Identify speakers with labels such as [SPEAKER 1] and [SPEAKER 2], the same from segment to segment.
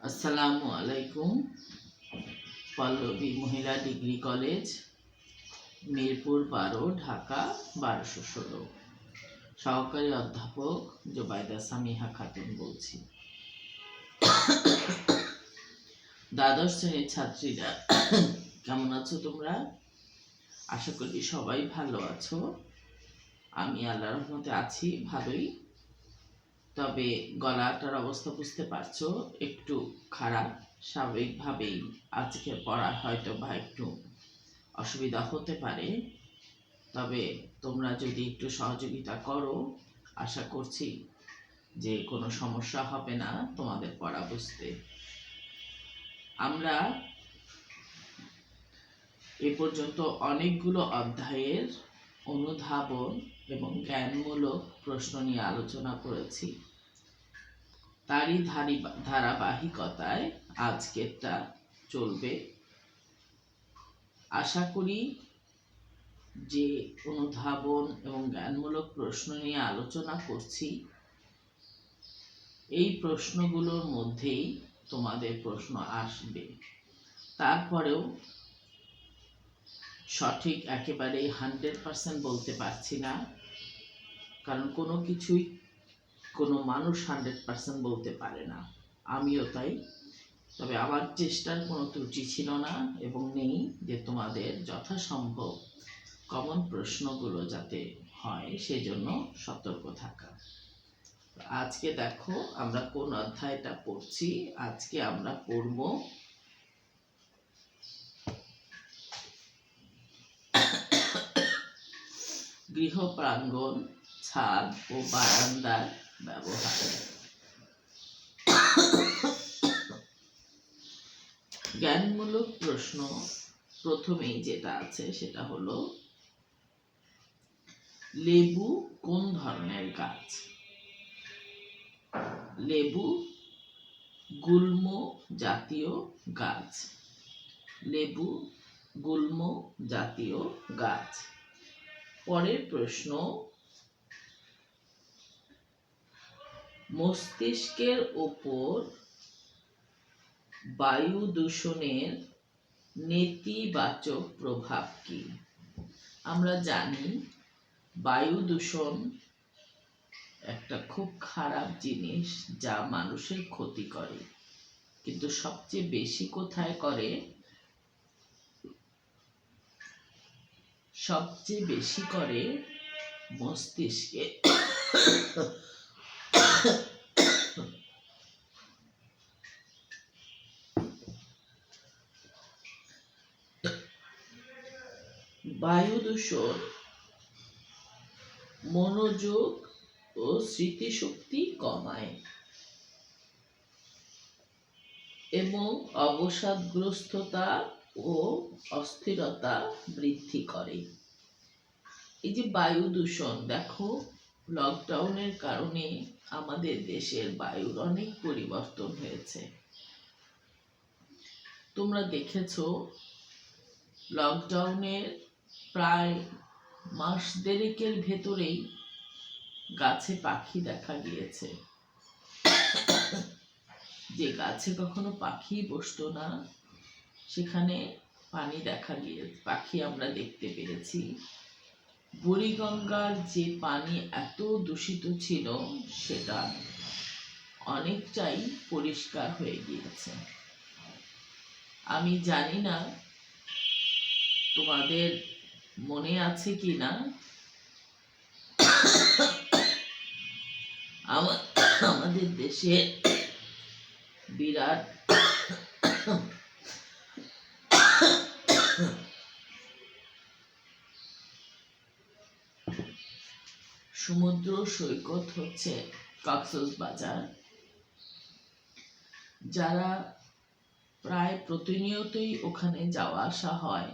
[SPEAKER 1] আসসালামু আলাইকুম। পল্লবী মহিলা ডিগ্রি কলেজ, মিরপুর 12, ঢাকা 1216। সহকারী অধ্যাপক জোবাইদা সামিহা খাতুন বলছি। দ্বাদশ শ্রেণীর ছাত্রীরা কেমন আছো তোমরা? আশা করি সবাই ভালো আছো। আমি আল্লাহর রহমতে আছি ভালোই। তবে গলাটার অবস্থা বুঝতে পারছো, একটু খারাপ। স্বাভাবিকভাবেই আজকে পড়া হয়তো বা একটু অসুবিধা হতে পারে। তবে তোমরা যদি একটু সহযোগিতা করো, আশা করছি যে কোনো সমস্যা হবে না তোমাদের পড়া বুঝতে। আমরা এ পর্যন্ত অনেকগুলো অধ্যায়ের অনুধাবন এবং জ্ঞানমূলক প্রশ্ন নিয়ে আলোচনা করেছি। তারই ধারাবাহিকতায় আজকেরটা চলবে। আশা করি যে অনুধাবন এবং জ্ঞানমূলক প্রশ্ন নিয়ে আলোচনা করছি, এই প্রশ্নগুলোর মধ্যেই তোমাদের প্রশ্ন আসবে। তারপরেও সঠিক একেবারে 100% বলতে পারছি না, কারণ কোনো কিছুই কোনো মানুষ 100% বলতে পারে না, আমিও তাই। তবে আমার চেষ্টার কোনো ত্রুটি ছিল না এবং নেই যে তোমাদের যথাসম্ভব কমন প্রশ্নগুলো যাতে হয় সেজন্য সতর্ক থাকা। আজকে দেখো আমরা কোন অধ্যায়টা পড়ছি। আজকে আমরা পড়ব গৃহ প্রাঙ্গণ, ছাদ ও বারান্দার ব্যবহার। জ্ঞানমূলক প্রশ্ন প্রথমেই যেটা আছে সেটা হলো, লেবু কোন ধরনের গাছ? লেবু গুল্ম জাতীয় গাছ। লেবু গুল্ম জাতীয় গাছ। পরের প্রশ্ন, মস্তিষ্কের ওপর বায়ু দূষণের নেতিবাচক প্রভাব কি? আমরা জানি বায়ু দূষণ একটা খুব খারাপ জিনিস যা মানুষের ক্ষতি করে, কিন্তু সবচেয়ে বেশি কোথায় করে? সবচেয়ে বেশি করে মস্তিষ্কে। বায়ু দূষণ মনোযোগ ও স্মৃতিশক্তি কমায় এবং অবসাদগ্রস্ততা ও অস্থিরতা বৃদ্ধি করে। এই যে বায়ু দূষণ, দেখো লকডাউনের কারণে আমাদের দেশের বায়ুর অনেক পরিবর্তন হয়েছে। তোমরা দেখেছো লকডাউনের প্রায় মাস দেড়েকের ভেতরেই গাছে পাখি দেখা গিয়েছে। যে গাছে কখনো পাখি বসতো না সেখানে পাখি আমরা দেখতে পেরেছি। বুড়িগঙ্গার যে পানি এত দূষিত ছিল সেটা অনেকটাই পরিষ্কার হয়ে গিয়েছে। আমি জানি না তোমাদের মনে আছে কি না, আমাদের দেশে বিরাট সমুদ্র সৈকত হচ্ছে কক্সবাজার। যারা প্রায় প্রতিনিয়তই ওখানে যাওয়া আসা হয়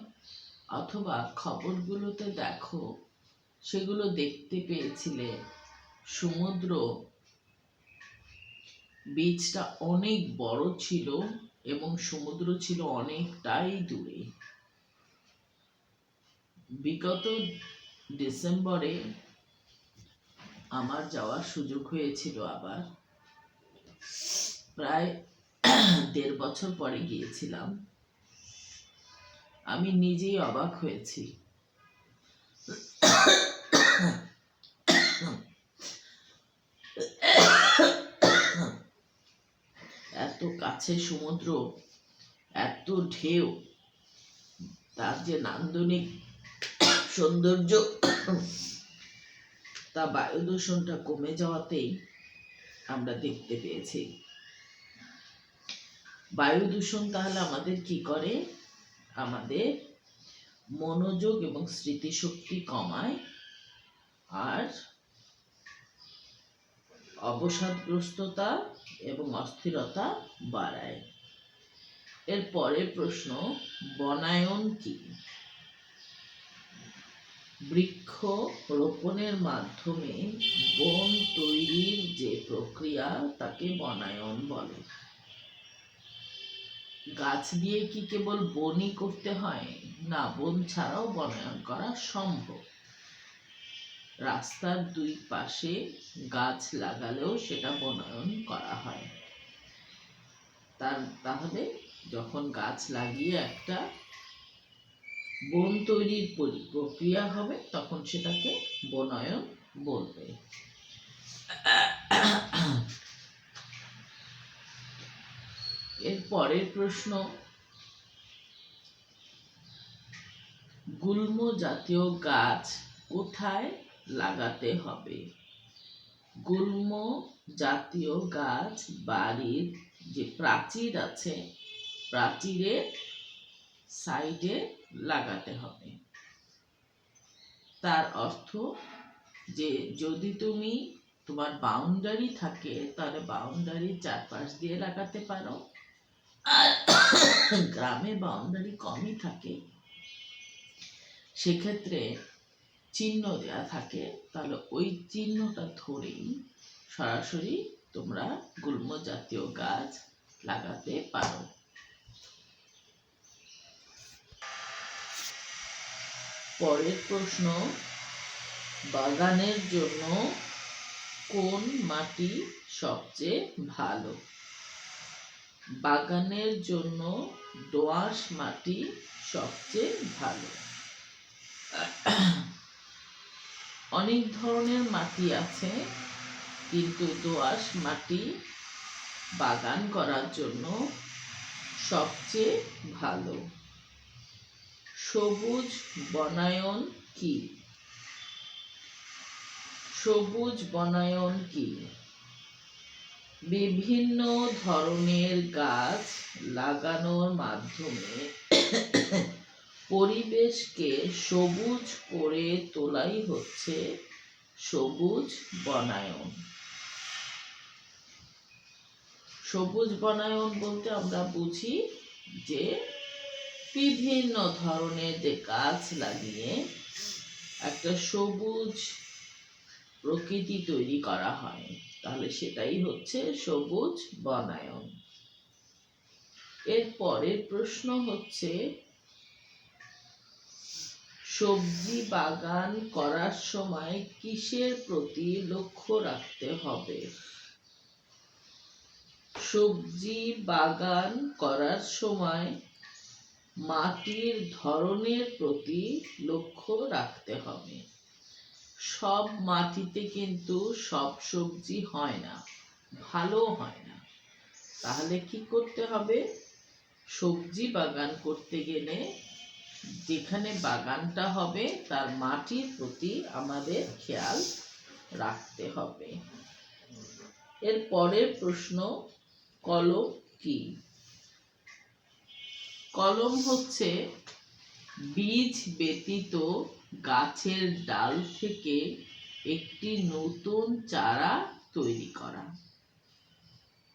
[SPEAKER 1] অথবা খবরগুলোতে দেখো, সেগুলো দেখতে পেয়েছিলে সমুদ্র বিচটা অনেক বড় ছিল এবং সমুদ্র ছিল অনেকটাই দূরে। বিগত ডিসেম্বরে আমার যাওয়ার সুযোগ হয়েছিল। আবার প্রায় 1.5 বছর পরে গিয়েছিলাম। আমি নিজেই অবাক হয়েছি। এত কাছে সমুদ্র, এত ঢেউ, তার যে নান্দনিক সৌন্দর্য, তা বায়ু দূষণটা কমে যাওয়াতেই আমরা দেখতে পেয়েছি। বায়ু দূষণ তাহলে আমাদের কি করে? আমাদের মনোযোগ এবং স্মৃতিশক্তি কমায়, আর অবসাদগ্রস্ততা এবং অস্থিরতা বাড়ায়। এর পরের প্রশ্ন, বনায়ন কি? বৃক্ষ রোপণের মাধ্যমে বন তৈরির যে প্রক্রিয়া, তাকে বনায়ন বলে। গাছ দিয়ে কি কেবল বনই করতে হয়? না, বন ছাড়াও বনায়ন করা সম্ভব। রাস্তার 2 পাশে গাছ লাগালেও সেটা বনায়ন করা হয়। তাহলে যখন গাছ লাগিয়ে একটা বন তৈরির প্রক্রিয়া হবে, তখন সেটাকে বনায়ন বলবে। এর পরের প্রশ্ন, গুল্ম জাতীয় গাছ কোথায় লাগাতে হবে? গুল্ম জাতীয় গাছ বাড়ির যে প্রাচীর আছে, প্রাচীরের সাইডে লাগাতে হবে। তার অর্থ যে যদি তোমার বাউন্ডারি থাকে, তাহলে বাউন্ডারির চারপাশ দিয়ে লাগাতে পারো। আর গ্রামে বাউন্ডারি কমই থাকে, সেক্ষেত্রে চিহ্ন দেওয়া থাকে, তাহলে ওই চিহ্নটা ধরেই সরাসরি তোমরা গুল্ম জাতীয় গাছ লাগাতে পারো। পরের প্রশ্ন, বাগানের জন্য কোন মাটি সবচেয়ে ভালো? বাগানের জন্য দোআঁশ মাটি সবচেয়ে ভালো। অনেক ধরনের মাটি আছে, কিন্তু দোআঁশ মাটি বাগান করার জন্য সবচেয়ে ভালো। সবুজ বনায়ন কি? সবুজ বনায়ন কি? বিভিন্ন ধরনের গাছ লাগানোর মাধ্যমে পরিবেশকে সবুজ করে তোলাই হচ্ছে সবুজ বনায়ন। সবুজ বনায়ন বলতে আমরা বুঝি যে বিভিন্ন ধরনের যে গাছ লাগিয়ে একটা সবুজ প্রকৃতি তৈরি করা হয়, তাহলে সেটাই হচ্ছে সবুজ বনায়ন। এর পরের প্রশ্ন হচ্ছে, সবজি বাগান করার সময় কিসের প্রতি লক্ষ্য রাখতে হবে? সবজি বাগান করার সময় মাটির ধরনের প্রতি লক্ষ্য রাখতে হবে। সব মাটিতে কিন্তু সব সবজি হয় না, ভালো হয় না। তাহলে কি করতে হবে? সবজি বাগান করতে গেলে যেখানে বাগানটা হবে তার মাটির প্রতি আমাদের খেয়াল রাখতে হবে। এর পরের প্রশ্ন, কলম কি? কলম হচ্ছে বীজ ব্যতীত গাছের ডাল থেকে একটি নতুন চারা তৈরি করা।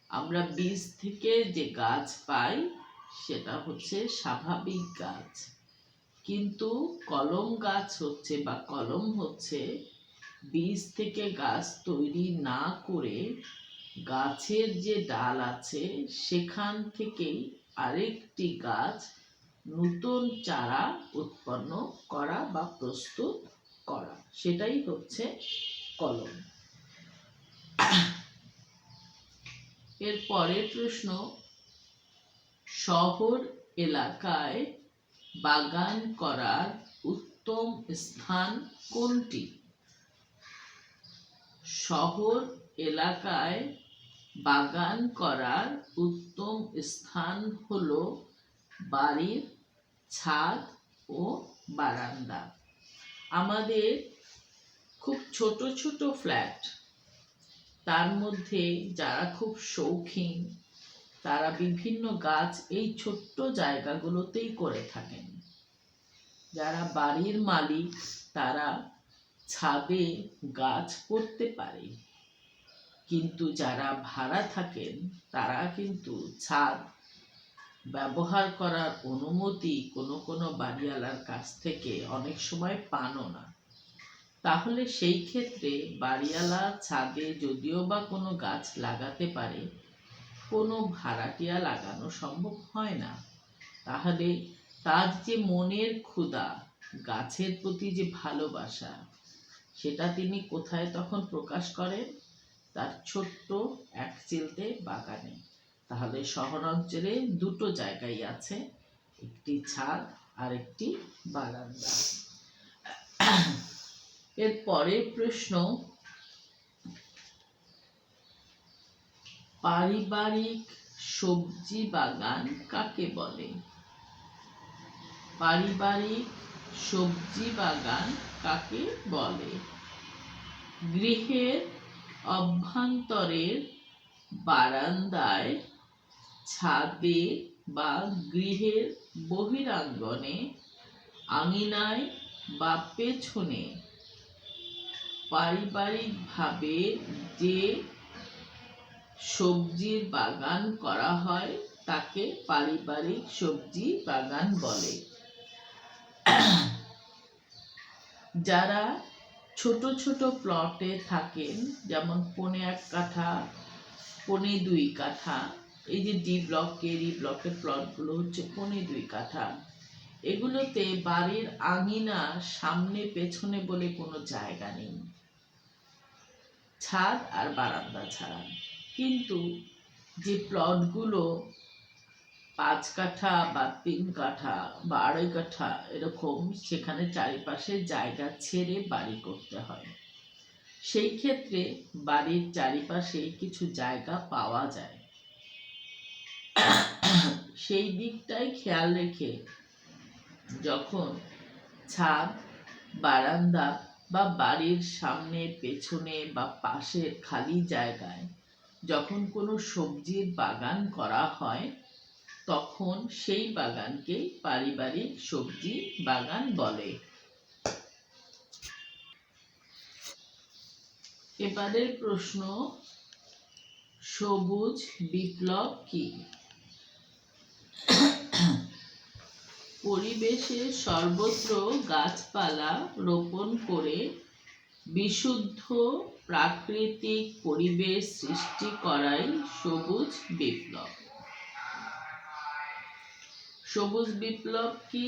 [SPEAKER 1] আমরা বীজ থেকে যে গাছ পাই সেটা হচ্ছে স্বাভাবিক গাছ, কিন্তু কলম গাছ হচ্ছে বা কলম হচ্ছে বীজ থেকে গাছ তৈরি না করে গাছের যে ডাল আছে সেখান থেকেই আরেকটি গাছ নতুন চারা উৎপন্ন করা বা প্রস্তুত করা, সেটাই হচ্ছে কলম। এর পরের প্রশ্ন, শহর এলাকায় বাগান করার উত্তম স্থান কোনটি? শহর এলাকায় বাগান করার উত্তম স্থান হলো বাড়ির ছাদ ও বারান্দা। আমাদের খুব ছোট ছোট ফ্ল্যাট, তার মধ্যে যারা খুব শৌখিন তারা বিভিন্ন গাছ এই ছোট্ট জায়গাগুলোতেই করে থাকেন। যারা বাড়ির মালিক তারা ছাদে গাছ করতে পারে, কিন্তু যারা ভাড়া থাকেন তারা কিন্তু ছাদ ব্যবহার করার অনুমতি কোনো কোনো বাড়িওয়ালার কাছ থেকে অনেক সময় পানও না। তাহলে সেই ক্ষেত্রে বাড়িওয়ালা ছাদে যদিও বা কোনো গাছ লাগাতে পারে, কোনো ভাড়াটিয়া লাগানো সম্ভব হয় না। তাহলে তার যে মনের ক্ষুধা, গাছের প্রতি যে ভালোবাসা, সেটা তিনি কোথায় তখন প্রকাশ করেন? তার ছোট্ট এক চিলতে বাগানে। তাহলে শহর অঞ্চলে দুটো জায়গায় আছে, একটি ছাদ আর একটি বারান্দা। এর পরের প্রশ্ন, পারিবারিক সবজি বাগান কাকে বলে? পারিবারিক সবজি বাগান কাকে বলে? গৃহের অভ্যন্তরের বারান্দায়, ছাদে বা গৃহের বহিরাঙ্গনে, আঙিনায় বা পেছনে পারিবারিকভাবে যে সবজির বাগান করা হয় তাকে পারিবারিক সবজি বাগান বলে। যারা ছোট ছোট প্লটে থাকেন, যেমন 1.5 কাঠা, 1.25 কাঠা, এই যে ডি ব্লকের প্লটগুলো হচ্ছে 1.25 কাঠা, এগুলোতে বাড়ির আঙিনা সামনে পেছনে বলে কোনো জায়গা নেই, ছাদ আর বারান্দা ছাড়া। কিন্তু যে প্লটগুলো 5 কাঠা বা 3 কাঠা বা 2.5 কাঠা এরকম, সেখানে চারিপাশে জায়গা ছেড়ে বাড়ি করতে হয়। সেই ক্ষেত্রে বাড়ির চারিপাশে কিছু জায়গা পাওয়া যায়। সেই দিকটাই খেয়াল রেখে যখন ছাদ, বারান্দা বা বাড়ির সামনে পেছনে বা পাশের খালি জায়গায় যখন কোনো সবজির বাগান করা হয়, তখন সেই বাগানকে পারিবারিক সবজি বাগান বলে। এবারের প্রশ্ন, সবুজ বিপ্লব কি? পরিবেশে সর্বত্র গাছপালা রোপণ করে বিশুদ্ধ প্রাকৃতিক পরিবেশ সৃষ্টি করাই সবুজ বিপ্লব। সবুজ বিপ্লব কি?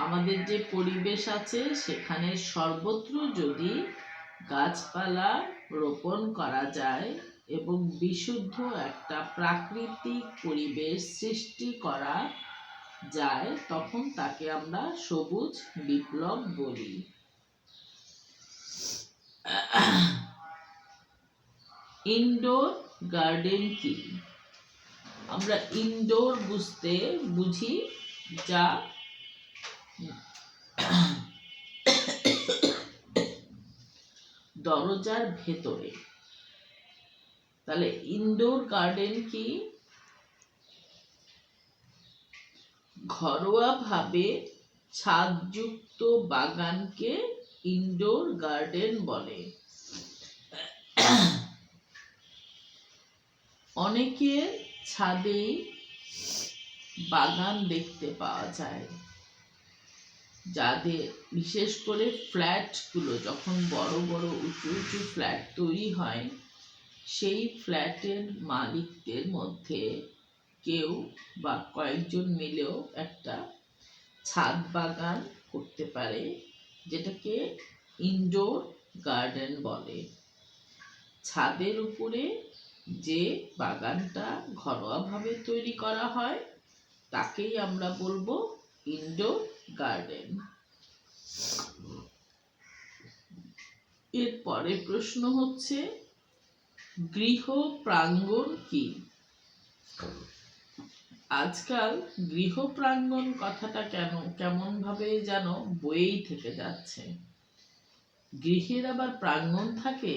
[SPEAKER 1] আমাদের যে পরিবেশ আছে সেখানে সর্বত্র যদি গাছপালা রোপণ করা যায় এবং বিশুদ্ধ একটা প্রাকৃতিক পরিবেশ সৃষ্টি করা যায়, তখন তাকে আমরা সবুজ বিপ্লব বলি। ইনডোর গার্ডেন কি? আমরা ইনডোর বুঝি যা দরজার ভেতরে। তাহলে ইনডোর গার্ডেন কি? ঘরোয়াভাবে ছাদযুক্ত বাগানকে ইনডোর গার্ডেন বলে। অনেকের ছাদেই বাগান দেখতে পাওয়া যায়। যাদের বিশেষ করে ফ্ল্যাটগুলো যখন বড় বড় উঁচু উঁচু ফ্ল্যাট তৈরি হয়, সেই ফ্ল্যাটের মালিকদের মধ্যে কেউ বা কয়েকজন মিলেও একটা ছাদ বাগান করতে পারে, যেটাকে ইনডোর গার্ডেন বলে। ছাদের উপরে যে বাগানটা ঘরোয়াভাবে তৈরি করা হয় তাকেই আমরা বলবো ইনডোর গার্ডেন। এর পরের প্রশ্ন হচ্ছে গৃহ প্রাঙ্গণ কি? আজকাল গৃহ প্রাঙ্গণ কথাটা কেমন ভাবে যেন বইয়েই থেকে যাচ্ছে। গৃহের আবার প্রাঙ্গণ থাকে?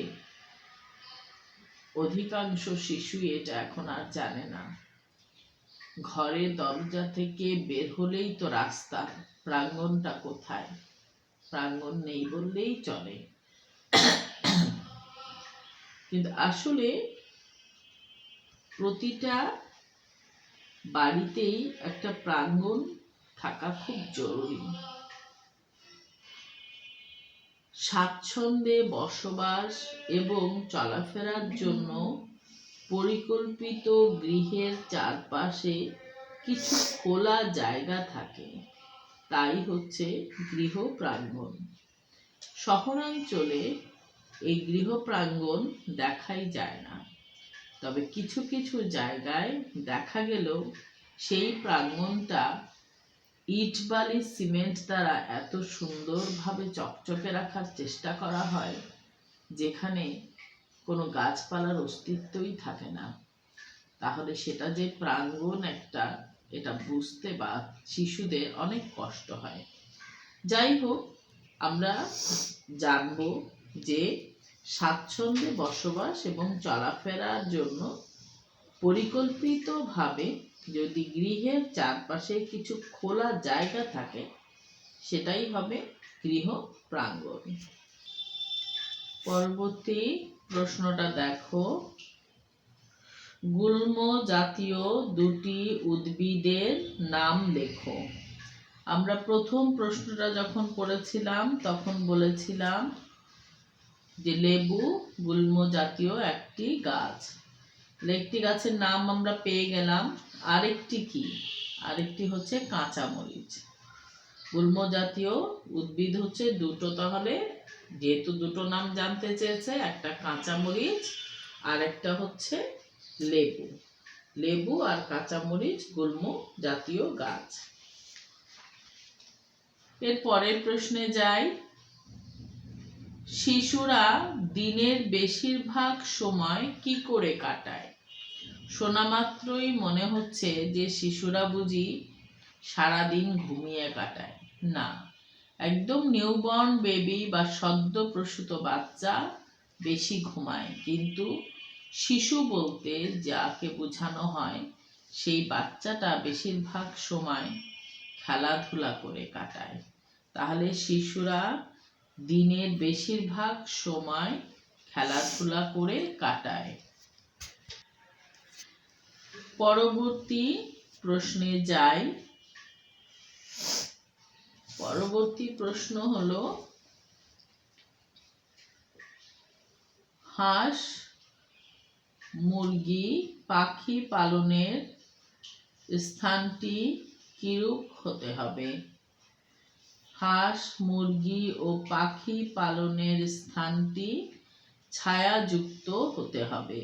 [SPEAKER 1] অধিকাংশ শিশুই এটা এখন আর জানে না। ঘরের দরজা থেকে বের হলেই তো রাস্তা, প্রাঙ্গণটা কোথায়? প্রাঙ্গণ নেই বললেই চলে। কিন্তু আসলে প্রতিটা বাড়িতেই একটা প্রাঙ্গণ থাকা খুব জরুরি। স্বাচ্ছন্দ্যে বসবাস এবং চলাফেরার জন্য পরিকল্পিত গৃহের চারপাশে কিছু খোলা জায়গা থাকে, তাই হচ্ছে গৃহ প্রাঙ্গণ। শহরাঞ্চলে এই গৃহ প্রাঙ্গণ দেখাই যায় না, তবে কিছু কিছু জায়গায় দেখা গেলেও সেই প্রাঙ্গণটা ইট বালি সিমেন্ট দ্বারা এত সুন্দরভাবে চকচকে রাখার চেষ্টা করা হয় যেখানে কোনো গাছপালার অস্তিত্বই থাকে না। তাহলে সেটা যে প্রাঙ্গণ একটা, এটা বুঝতে বা শিশুদের অনেক কষ্ট হয়। যাই হোক, আমরা জানবো যে স্বাচ্ছন্দ্যে বসবাস এবং চলাফেরার জন্য পরিকল্পিতভাবে যদি গৃহের চারপাশে কিছু খোলা জায়গা থাকে সেটাই হবে গৃহ প্রাঙ্গণ। পরবর্তী প্রশ্নটা দেখো, গুল্ম জাতীয় দুটি উদ্ভিদের নাম লেখো। আমরা প্রথম প্রশ্নটা যখন পড়েছিলাম তখন বলেছিলাম যে লেবু গুল্ম জাতীয় একটি গাছ। একটি গাছের নাম আমরা পেয়ে গেলাম, আরেকটি কি? আরেকটি হচ্ছে কাঁচামরিচ। গুল্ম জাতীয় উদ্ভিদ হচ্ছে দুটো, তাহলে যেহেতু দুটো নাম জানতে চেয়েছে, একটা কাঁচামরিচ আর একটা হচ্ছে লেবু। লেবু আর কাঁচামরিচ গুল্ম জাতীয় গাছ। এর পরের প্রশ্নে যাই। শিশুরা দিনের বেশিরভাগ সময় কি করে কাটায়? শোনা মাত্রই মনে হচ্ছে যে শিশুরা বুঝি সারাদিন ঘুমিয়ে কাটায়। না, একদম নিউবর্ন বেবি বা সদ্য প্রসূত বাচ্চা বেশি ঘুমায়, কিন্তু শিশু বলতে যাকে বোঝানো হয় সেই বাচ্চাটা বেশিরভাগ সময় খেলাধুলা করে কাটায়। তাহলে শিশুরা দিনের বেশিরভাগ সময় খেলাধুলা করে কাটায়। পরবর্তী প্রশ্নে যাই। পরবর্তী প্রশ্ন হলো হাঁস মুরগি পাখি পালনের স্থানটি কিরূপ হতে হবে? হাঁস মুরগি ও পাখি পালনের স্থানটি ছায়াযুক্ত হতে হবে।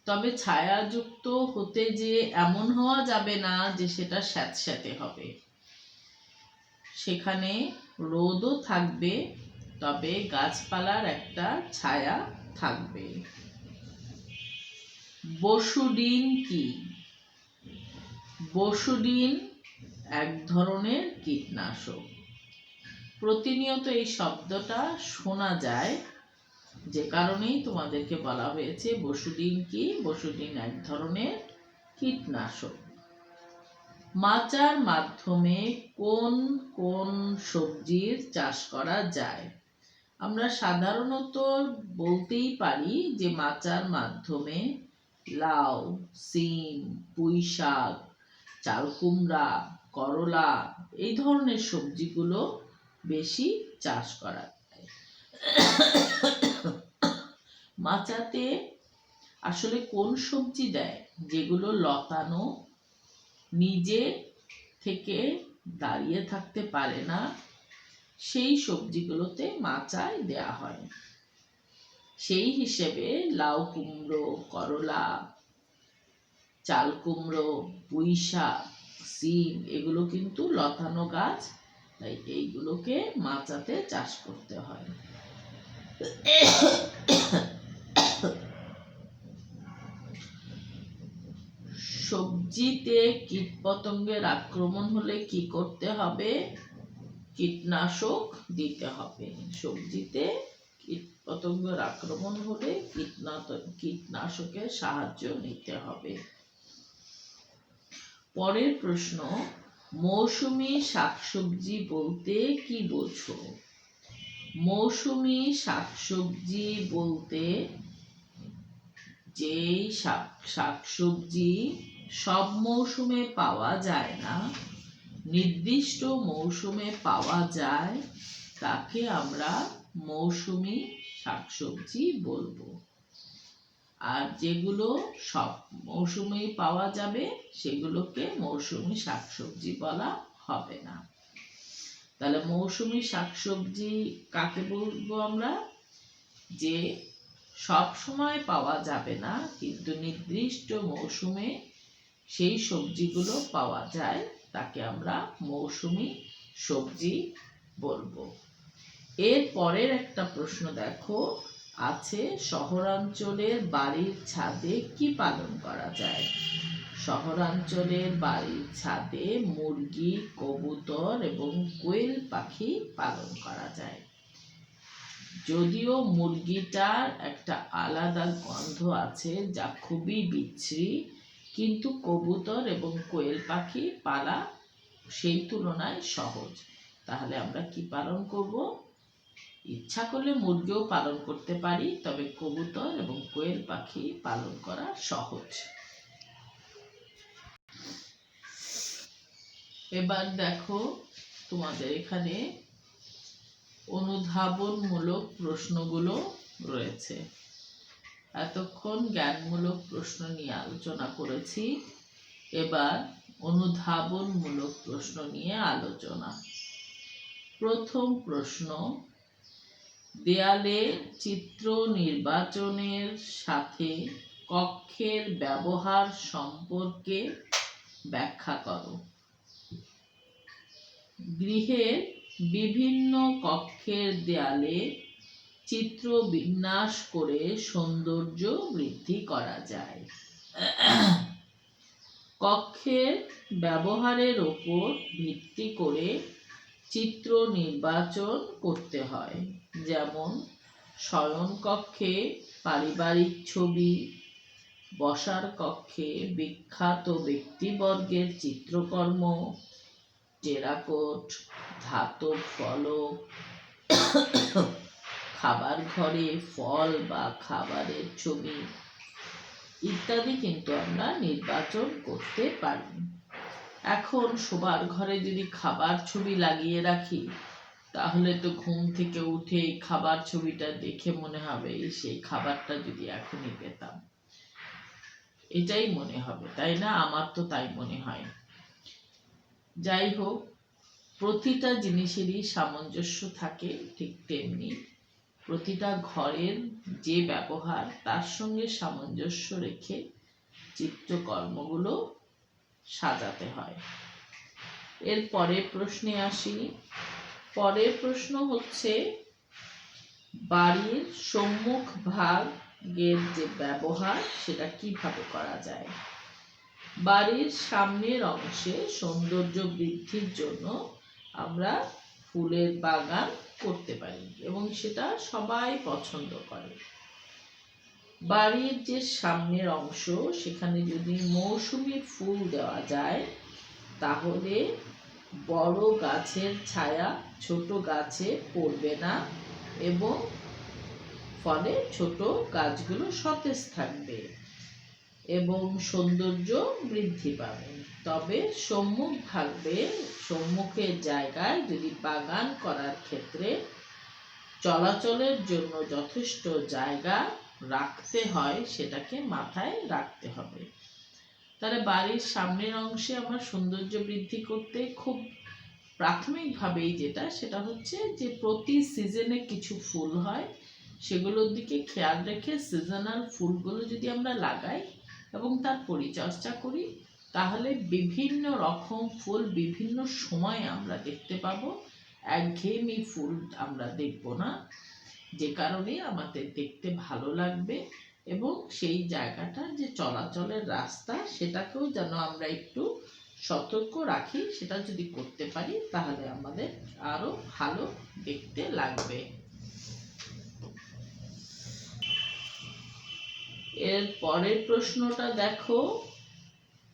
[SPEAKER 1] তবে ছায়াযুক্ত হতে যে এমন হওয়া যাবে না যে সেটা স্যাঁতস্যাঁতে হবে। সেখানে রোদও থাকবে, তবে গাছপালার একটা ছায়া থাকবে। বসুডিন কি? বসুডিন এক ধরনের কীটনাশক। প্রতিনিয়ত এই শব্দটা শোনা যায়, যে কারণেই তোমাদেরকে বলা হয়েছে বসুডিন কি? বসুডিন এক ধরনের কীটনাশক। মাচার মাধ্যমে কোন কোন সবজির চাষ করা যায়? আমরা সাধারণত বলতেই পারি যে মাচার মাধ্যমে লাউ, সিম, পুঁই শাক, চাল কুমড়া, করলা এই ধরনের সবজিগুলো বেশি চাষ করা যায়। মাচাতে আসলে কোন সবজি দেয়? যেগুলো লতানো, নিজে থেকে দাঁড়িয়ে থাকতে পারে না, সেই সবজিগুলোতে মাচায় দেয়া হয়। সেই হিসেবে লাউ কুমড়ো, করলা, চাল কুমড়ো, পুঁই শাক, সিম এগুলো কিন্তু লতানো গাছ, তাই এইগুলোকে মাচাতে চাষ করতে হয়। সবজিতে কীটপতঙ্গের আক্রমণ হলে কি করতে হবে? কীটনাশক দিতে হবে। সবজিতে কীটপতঙ্গের আক্রমণ হলে কীটনাশকের সাহায্য নিতে হবে। পরের প্রশ্ন, মৌসুমী শাকসবজি বলতে কি বোঝো? মৌসুমী শাকসবজি বলতে যেই শাকসবজি সব মৌসুমে পাওয়া যায় না, নির্দিষ্ট মৌসুমে পাওয়া যায়, তাকে আমরা মৌসুমী শাকসবজি বলবো। আর যেগুলো সব মৌসুমেই পাওয়া যাবে সেগুলোকে মৌসুমী শাকসবজি বলা হবে না। তাহলে মৌসুমী শাকসবজি কাকে বলবো আমরা? যে সব সময় পাওয়া যাবে না কিন্তু নির্দিষ্ট মৌসুমে সেই সবজিগুলো পাওয়া যায়, তাকে আমরা মৌসুমী সবজি বলবো। এর পরের একটা প্রশ্ন দেখো আছে, শহরাঞ্চলের বাড়ির ছাদে কি পালন করা যায়? শহরাঞ্চলের বাড়ির ছাদে মুরগি, কবুতর এবং কোয়েল পাখি পালন করা যায়। যদিও মুরগিটার একটা আলাদা গন্ধ আছে যা খুবই বিশ্রী, কিন্তু কবুতর এবং কোয়েল পাখি পালা সেই তুলনায় সহজ। তাহলে আমরা কি পালন করব? ইচ্ছা করলে মুরগিও পালন করতে পারি, তবে কবুতর এবং কোয়েল পাখি পালন করা সহজ। এবার দেখো তোমাদের এখানে অনুধাবনমূলক প্রশ্নগুলো রয়েছে। এতক্ষণ জ্ঞানমূলক প্রশ্ন নিয়ে আলোচনা করেছি, এবার অনুধাবনমূলক প্রশ্ন নিয়ে আলোচনা। প্রথম প্রশ্ন, দেয়ালে চিত্র নির্বাচনের সাথে কক্ষের ব্যবহার সম্পর্কে ব্যাখ্যা করো। গৃহের বিভিন্ন কক্ষের দেয়ালে চিত্র বিন্যাস করে সৌন্দর্য বৃদ্ধি করা যায়। কক্ষের ব্যবহারের উপর ভিত্তি করে চিত্র নির্বাচন করতে হয়, যেমন শয়নকক্ষে পারিবারিক ছবি, বসার কক্ষে বিখ্যাত ব্যক্তিবর্গের চিত্রকর্ম, টেরাকোট, ধাতব ফলক, খাবার ঘরে ফল বা খাবারের ছবি ইত্যাদি কিন্তু আমরা নির্বাচন করতে পারি। এখন শোবার ঘরে যদি খাবার ছবি লাগিয়ে রাখি, তাহলে তো ঘুম থেকে উঠে খাবার ছবিটা দেখে মনে হবে সেই খাবারটা যদি এখনই পেতাম, এটাই মনে হবে, তাই না? আমার তো তাই মনে হয়। যাই হোক, প্রতিটা জিনিসেরই সামঞ্জস্য থাকে, ঠিক তেমনি প্রতিটা ঘরের যে ব্যবহার তার সঙ্গে সামঞ্জস্য রেখে চিত্রকর্মগুলো সাজাতে হয়। এর পরের প্রশ্নে আসি। পরের প্রশ্ন হচ্ছে, বাড়ির সম্মুখ ভাগের যে ব্যবহার সেটা কিভাবে করা যায়? বাড়ির সামনের অংশে সৌন্দর্য বৃদ্ধির জন্য আমরা ফুলের বাগান করতে পারি এবং সেটা সবাই পছন্দ করে। বাড়ির যে সামনের অংশ সেখানে যদি মৌসুমী ফুল দেওয়া যায়, তাহলে বড় গাছের ছায়া ছোট গাছে পড়বে না এবং ফলে ছোট গাছগুলো সতেজ থাকবে এবং সৌন্দর্য বৃদ্ধি পাবে। তবে সম্মুখের জায়গায় যদি বাগান করার ক্ষেত্রে চলাচলের জন্য যথেষ্ট জায়গা রাখতে হয়, সেটাকে মাথায় রাখতে হবে। তাহলে বাড়ির সামনের অংশে আমার সৌন্দর্য বৃদ্ধি করতে খুব প্রাথমিকভাবেই সেটা হচ্ছে যে প্রতি সিজনে কিছু ফুল হয়, সেগুলোর দিকে খেয়াল রেখে সিজনাল ফুলগুলো যদি আমরা লাগাই এবং তার পরিচর্যা করি, তাহলে বিভিন্ন রকম ফুল বিভিন্ন সময়ে আমরা দেখতে পাবো। একঘেয়েমি ফুল আমরা দেখব না, যে কারণে আমাদের দেখতে ভালো লাগবে এবং সেই জায়গাটা যে চলাচলের রাস্তা সেটাকেও যেন আমরা একটু সতর্ক রাখি। সেটা যদি করতে পারি তাহলে আমাদের আরো ভালো দেখতে লাগবে। এর পরের প্রশ্নটা দেখো,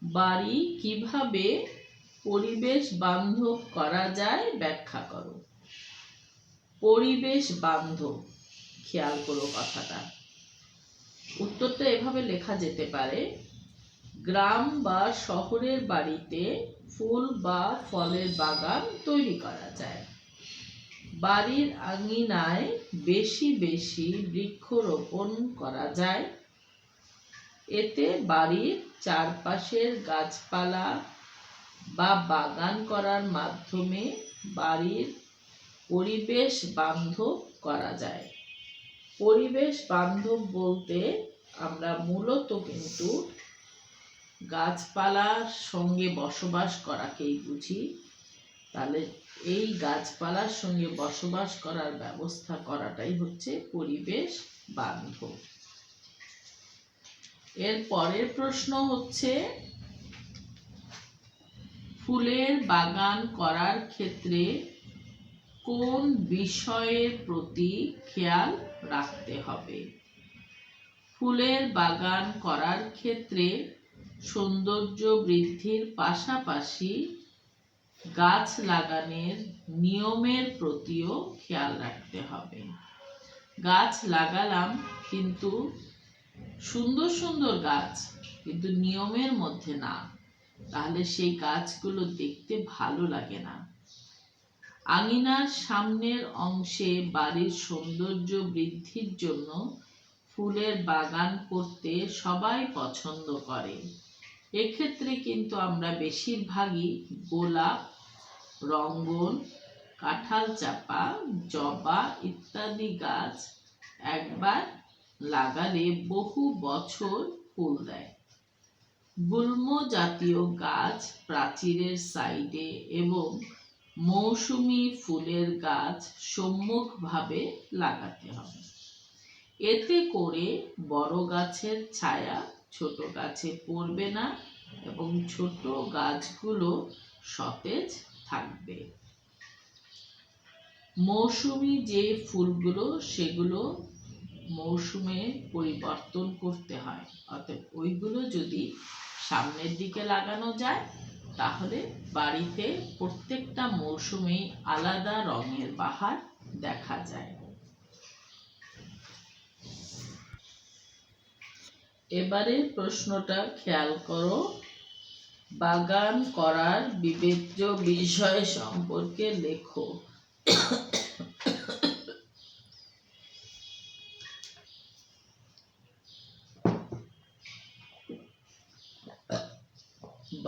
[SPEAKER 1] বাড়ি কিভাবে পরিবেশ বান্ধব করা যায় ব্যাখ্যা করো। পরিবেশ বান্ধব, খেয়াল করো কথাটা। উত্তরটা এভাবে লেখা যেতে পারে, গ্রাম বা শহরের বাড়িতে ফুল বা ফলের বাগান তৈরি করা যায়। বাড়ির আঙিনায় বেশি বেশি বৃক্ষরোপণ করা যায়। এতে বাড়ির চারপাশের গাছপালা বা বাগান করার মাধ্যমে বাড়ির পরিবেশ বান্ধব করা যায়। পরিবেশ বান্ধব বলতে আমরা মূলত কিন্তু গাছপালার সঙ্গে বসবাস করাকেই বুঝি। তাহলে এই গাছপালার সঙ্গে বসবাস করার ব্যবস্থা করাটাই হচ্ছে পরিবেশ বান্ধব। এর পরের প্রশ্ন হচ্ছে, ফুলের বাগান করার ক্ষেত্রে কোন বিষয়ের প্রতি খেয়াল রাখতে হবে? ফুলের বাগান করার ক্ষেত্রে সৌন্দর্য বৃদ্ধির পাশাপাশি গাছ লাগানোর নিয়মের প্রতিও খেয়াল রাখতে হবে। গাছ লাগালাম কিন্তু সুন্দর সুন্দর গাছ, কিন্তু নিয়মের মধ্যে না, তাহলে সেই গাছগুলো দেখতে ভালো লাগে না। আঙিনার সামনের অংশে বাড়ির সৌন্দর্য বৃদ্ধির জন্য ফুলের বাগান করতে সবাই পছন্দ করে। এক্ষেত্রে কিন্তু আমরা বেশিরভাগই গোলাপ, রঙ্গন, কাঁঠাল চাপা, জবা ইত্যাদি গাছ একবার লাগালে বহু বছর ফুল দেয়। গুল্ম জাতীয় গাছ প্রাচীরের সাইডে এবং মৌসুমী ফুলের গাছ সম্মুখভাবে লাগাতে হবে। এতে করে বড় গাছের ছায়া ছোট গাছে পড়বে না এবং ছোট গাছগুলো সতেজ থাকবে। মৌসুমী যে ফুলগুলো সেগুলো মৌসুমে পরিবর্তন করতে হয়, অর্থাৎ ওইগুলো যদি সামনের দিকে লাগানো যায় তাহলে বাড়িতে প্রত্যেকটা মৌসুমে আলাদা রঙের বাহার দেখা যায়। এবারে প্রশ্নটা খেয়াল করো, বাগান করার বিবেচ্য বিষয় সম্পর্কে লেখো।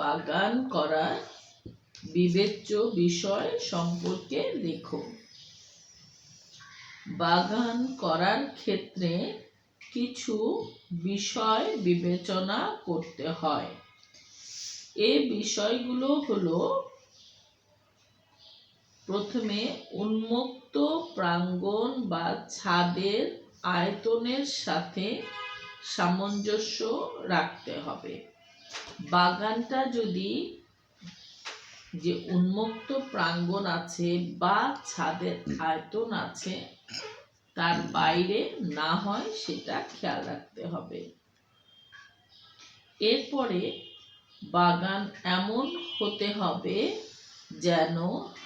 [SPEAKER 1] বাগান করার বিবেচ্য বিষয় সম্পর্কে লেখো। বাগান করার ক্ষেত্রে কিছু বিষয় বিবেচনা করতে হয়। এই বিষয়গুলো হলো, প্রথমে উন্মুক্ত প্রাঙ্গণ বা ছাদের আয়তনের সাথে সামঞ্জস্য রাখতে হবে। বাগানটা যদি যে উন্মুক্ত প্রাঙ্গণ আছে বা ছাদের আয়তন আছে তার বাইরে না হয় সেটা খেয়াল রাখতে হবে। এরপরে বাগান এমন হতে হবে যেন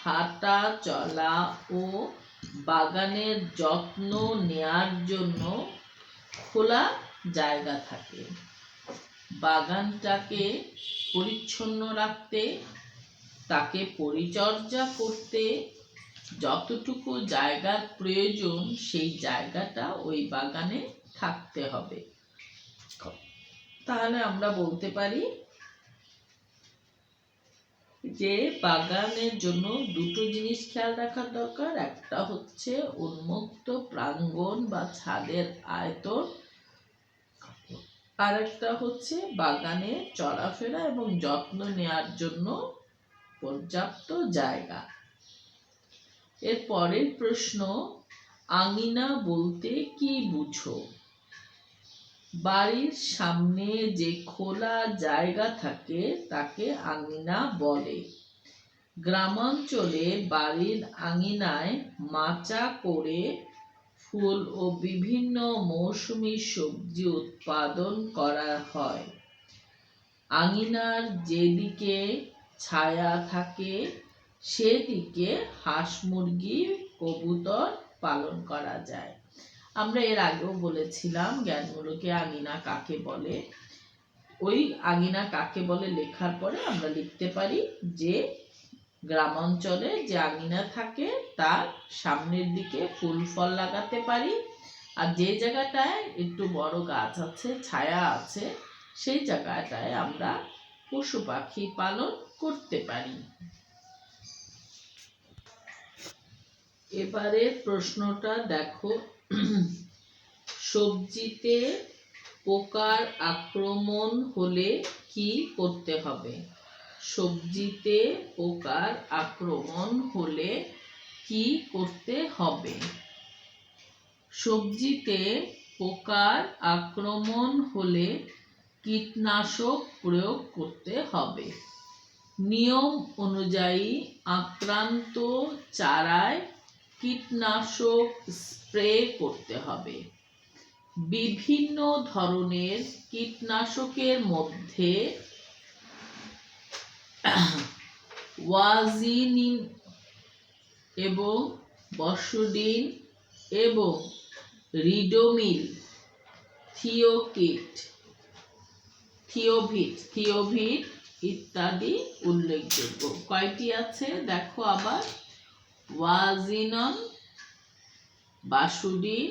[SPEAKER 1] হাঁটা চলা ও বাগানের যত্ন নেয়ার জন্য খোলা জায়গা থাকে। বাগানটাকে পরিচ্ছন্ন রাখতে, তাকে পরিচর্যা করতে যতটুকু জায়গার প্রয়োজন সেই জায়গাটা ওই বাগানে থাকতে হবে। তাহলে আমরা বলতে পারি যে বাগানের জন্য দুটো জিনিস খেয়াল রাখার দরকার। একটা হচ্ছে উন্মুক্ত প্রাঙ্গণ বা ছাদের আয়তন, আর একটা হচ্ছে বাগানে চলাফেরা এবং যত্ন নেওয়ার জন্য পর্যাপ্ত জায়গা। এর পরের প্রশ্ন, আঙিনা বলতে কি বুঝো? বাড়ির সামনে যে খোলা জায়গা থাকে তাকে আঙিনা বলে। গ্রামাঞ্চলে বাড়ির আঙিনায় মাচা করে ফুল ও বিভিন্ন মৌসুমী সবজি উৎপাদন করা হয়। আঙিনার যেদিকে ছায়া থাকে সেদিকে হাঁস মুরগি কবুতর পালন করা যায়। আমরা এর আগেও বলেছিলাম জ্ঞানমূলকে আঙিনা কাকে বলে। ওই আঙিনা কাকে বলে লেখার পরে আমরা লিখতে পারি যে গ্রামাঞ্চলে যে আঙিনা থাকে তার সামনের দিকে ফুল ফল লাগাতে পারি, আর যে জায়গাটায় একটু বড় গাছ আছে, ছায়া আছে, সেই জায়গাটায় আমরা পশু পাখি পালন করতে পারি। এবারে প্রশ্নটা দেখো, সবজিতে পোকার আক্রমণ হলে কি করতে হবে? সবজিতে পোকার আক্রমণ হলে কি করতে হবে? সবজিতে পোকার আক্রমণ হলে কীটনাশক প্রয়োগ করতে হবে। নিয়ম অনুযায়ী আক্রান্ত চারায় কীটনাশক স্প্রে করতে হবে। বিভিন্ন ধরনের কীটনাশকের মধ্যে ওয়াজিনিন এবং বসুডিন এবং রিডোমিল, থিওভিট ইত্যাদি উল্লেখযোগ্য। কয়টি আছে দেখো আবার, ওয়াজিনন, বাসুডিন,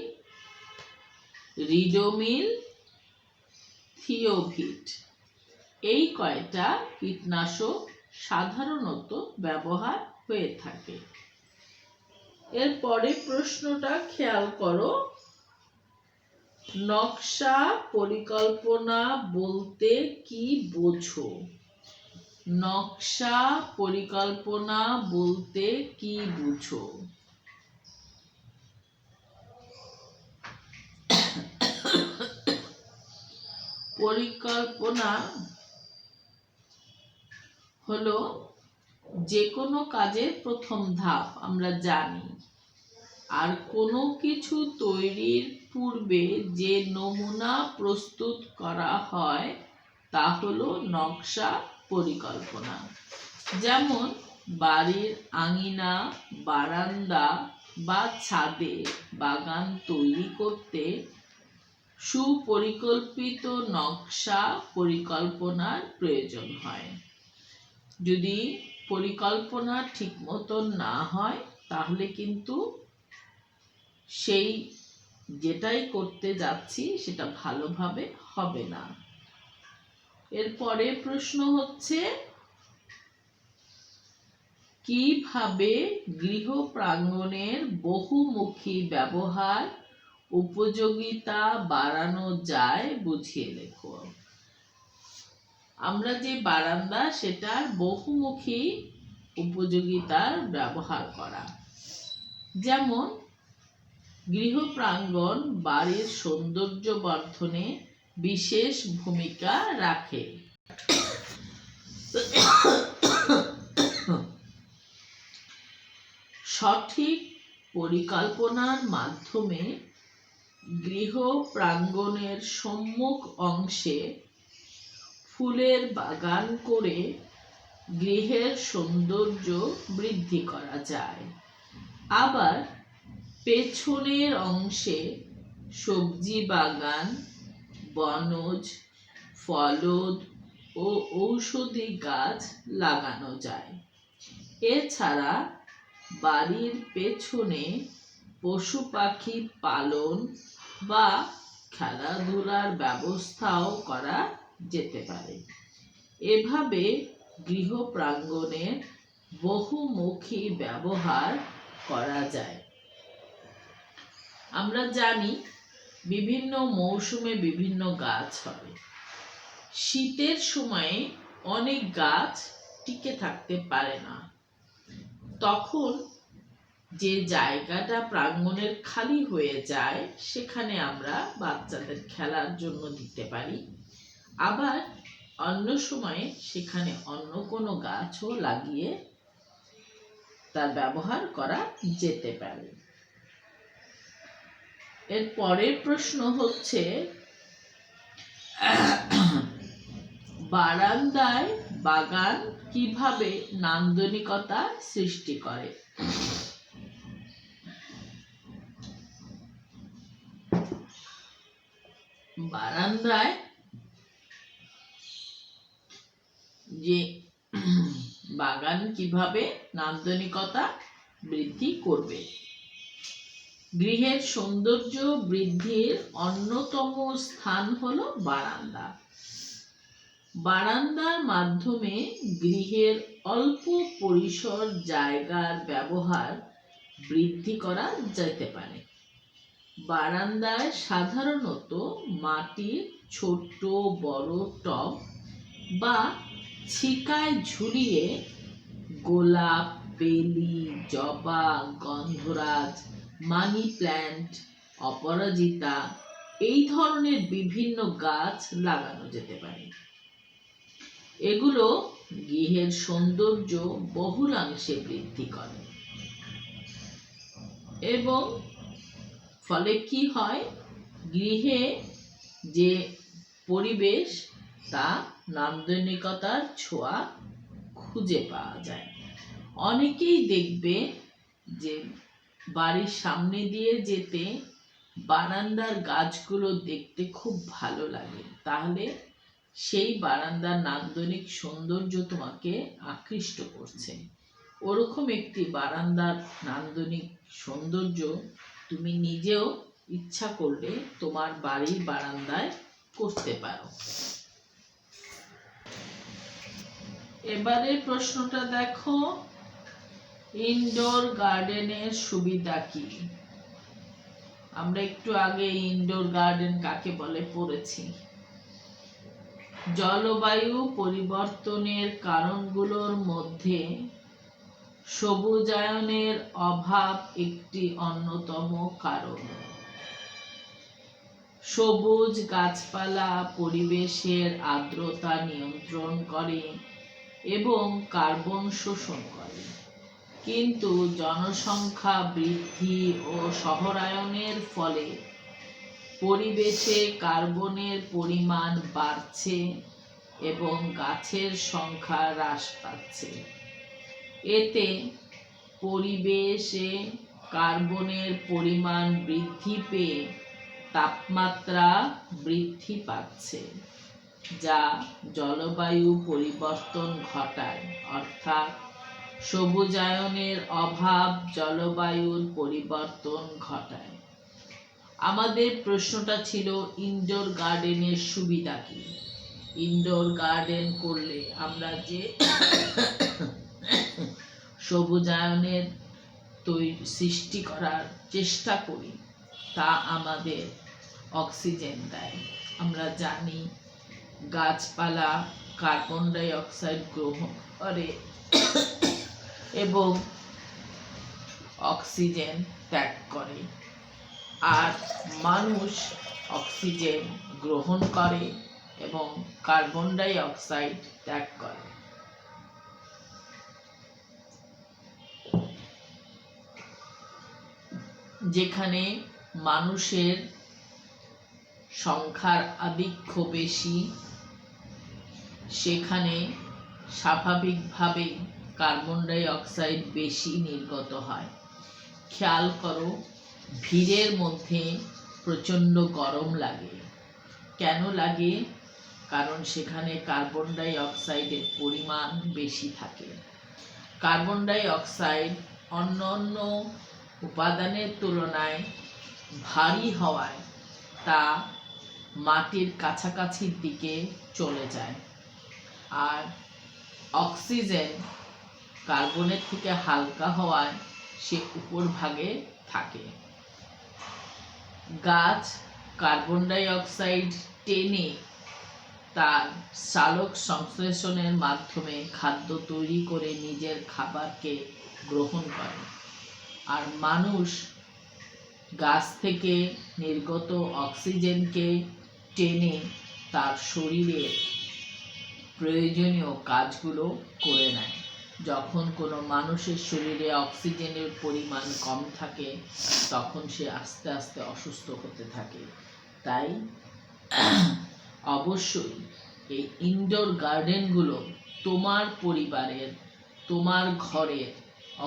[SPEAKER 1] রিডোমিল, থিওভিট, এই কয়টা কীটনাশক সাধারণত ব্যবহার হয়ে থাকে। এর পরের প্রশ্নটা খেয়াল করো, নকশা পরিকল্পনা বলতে কি বোঝো? নকশা পরিকল্পনা বলতে কি বুঝো? পরিকল্পনা হলো যে কোনো কাজের প্রথম ধাপ, আমরা জানি। আর কোনো কিছু তৈরির পূর্বে যে নমুনা প্রস্তুত করা হয় তা হলো নকশা পরিকল্পনা। যেমন বাড়ির আঙিনা, বারান্দা বা ছাদে বাগান তৈরি করতে সুপরিকল্পিত নকশা পরিকল্পনার প্রয়োজন হয়। যদি পরিকল্পনা ঠিক মতন না হয় তাহলে কিন্তু সেই যেটাই করতে যাচ্ছি সেটা ভালোভাবে হবে না। এরপরে প্রশ্ন হচ্ছে, কিভাবে গৃহ প্রাঙ্গণের বহুমুখী ব্যবহার উপযোগিতা বাড়ানো যায় বুঝিয়ে লেখো। আমরা যে বারান্দা সেটার বহুমুখী উপযোগিতার ব্যবহার করা, যেমন গৃহ প্রাঙ্গণ বাড়ির সৌন্দর্য বর্ধনে বিশেষ ভূমিকা রাখে। সঠিক পরিকল্পনার মাধ্যমে গৃহ প্রাঙ্গণের সম্মুখ অংশে ফুলের বাগান করে গৃহের সৌন্দর্য বৃদ্ধি করা যায়। আবার পেছনের অংশে সবজি বাগান, বনজ, ফলদ ও ঔষধি গাছ লাগানো যায়। এছাড়া বাড়ির পেছনে পশু পাখি পালন বা খেলাধুলার ব্যবস্থাও করা যেতে পারে। এভাবে গৃহ প্রাঙ্গণের বহুমুখী ব্যবহার করা যায়। আমরা জানি বিভিন্ন মৌসুমে বিভিন্ন গাছ হয়। শীতের সময়ে অনেক গাছ টিকে থাকতে পারে না, তখন যে জায়গাটা প্রাঙ্গণের খালি হয়ে যায় সেখানে আমরা বাচ্চাদের খেলার জন্য দিতে পারি। আবার অন্য সময়ে সেখানে অন্য কোনো গাছও লাগিয়ে তার ব্যবহার করা যেতে পারে। এর পরের প্রশ্ন হচ্ছে, বারান্দায় বাগান কিভাবে নান্দনিকতা সৃষ্টি করে? বারান্দায় যে বাগান কিভাবে নান্দনিকতা বৃদ্ধি করবে? গৃহের সৌন্দর্য বৃদ্ধির অন্যতম স্থান হলো বারান্দা। বারান্দার মাধ্যমে গৃহের অল্প পরিসর জায়গার ব্যবহার বৃদ্ধি করা যেতে পারে। বারান্দায় সাধারণত মাটির ছোট বড় টব বা ছিকায় ঝুলিয়ে গোলাপ, বেলি, জবা, গন্ধরাজ, মানি প্ল্যান্ট, অপরাজিতা এই ধরনের বিভিন্ন গাছ লাগানো যেতে পারে। এগুলো গৃহের সৌন্দর্য বহুলাংশে বৃদ্ধি করে এবং ফলে কি হয়, গৃহে যে পরিবেশ তা নান্দনিকতার ছোঁয়া খুঁজে পাওয়া যায়। অনেকেই দেখবে যে বাড়ির সামনে দিয়ে যেতে বারান্দার গাছগুলো দেখতে খুব ভালো লাগে, তাহলে সেই বারান্দার নান্দনিক সৌন্দর্য তোমাকে আকৃষ্ট করছে। ওরকম একটি বারান্দার নান্দনিক সৌন্দর্য তুমি নিজেও ইচ্ছা করলে তোমার বাড়ির বারান্দায় করতে পারো। এবারে প্রশ্নটা দেখো, ইনডোর গার্ডেনের সুবিধা কি? আমরা একটু আগে ইনডোর গার্ডেন কাকে বলে পড়েছি। জলবায়ু পরিবর্তনের কারণগুলোর মধ্যে সবুজায়নের অভাব একটি অন্যতম কারণ। সবুজ গাছপালা পরিবেশের আর্দ্রতা নিয়ন্ত্রণ করে এবং কার্বন শোষণ করে, কিন্তু জনসংখ্যা বৃদ্ধি ও শহরায়নের ফলে পরিবেশে কার্বনের পরিমাণ বাড়ছে এবং গাছের সংখ্যা হ্রাস পাচ্ছে। এতে পরিবেশে কার্বনের পরিমাণ বৃদ্ধি পেয়ে তাপমাত্রা বৃদ্ধি পাচ্ছে, যা জলবায়ু পরিবর্তন ঘটায়। অর্থাৎ সবুজায়নের অভাব জলবায়ুর পরিবর্তন ঘটায়। আমাদের প্রশ্নটা ছিল ইনডোর গার্ডেনের সুবিধা কি? ইনডোর গার্ডেন করলে আমরা যে সবুজায়নের সৃষ্টি করার চেষ্টা করি তা আমাদের অক্সিজেন দেয়। আমরা জানি গাছপালা কার্বন ডাই অক্সাইড গ্রহণ করে এবং অক্সিজেন ত্যাগ করে, আর মানুষ অক্সিজেন গ্রহণ করে এবং কার্বন ডাই অক্সাইড ত্যাগ করে। যেখানে মানুষের সংখ্যার আধিক্য বেশি, সেখানে স্বাভাবিকভাবেই কার্বন ডাই অক্সাইড বেশি নির্গত হয়। খেয়াল করো, ভিড়ের মধ্যে প্রচণ্ড গরম লাগে। কেন লাগে? কারণ সেখানে কার্বন ডাই অক্সাইডের পরিমাণ বেশি থাকে। কার্বন ডাই অক্সাইড অন্যান্য উপাদানের তুলনায় ভারী হওয়ায় তা মাটির কাছাকাছির দিকে চলে যায়, আর অক্সিজেন কার্বনের থেকে হালকা হওয়ায় সে উপর ভাগে থাকে। গাছ কার্বন ডাই অক্সাইড টেনে তার সালোক সংশ্লেষণের মাধ্যমে খাদ্য তৈরি করে নিজের খাবারকে গ্রহণ করে। আর মানুষ গাছ থেকে নির্গত অক্সিজেনকে টেনে তার শরীরের প্রয়োজনীয় কাজগুলো করে নেয়। যখন কোনো মানুষের শরীরে অক্সিজেনের পরিমাণ কম থাকে তখন সে আস্তে আস্তে অসুস্থ হতে থাকে। তাই অবশ্যই এই ইনডোর গার্ডেনগুলো তোমার পরিবারের, তোমার ঘরের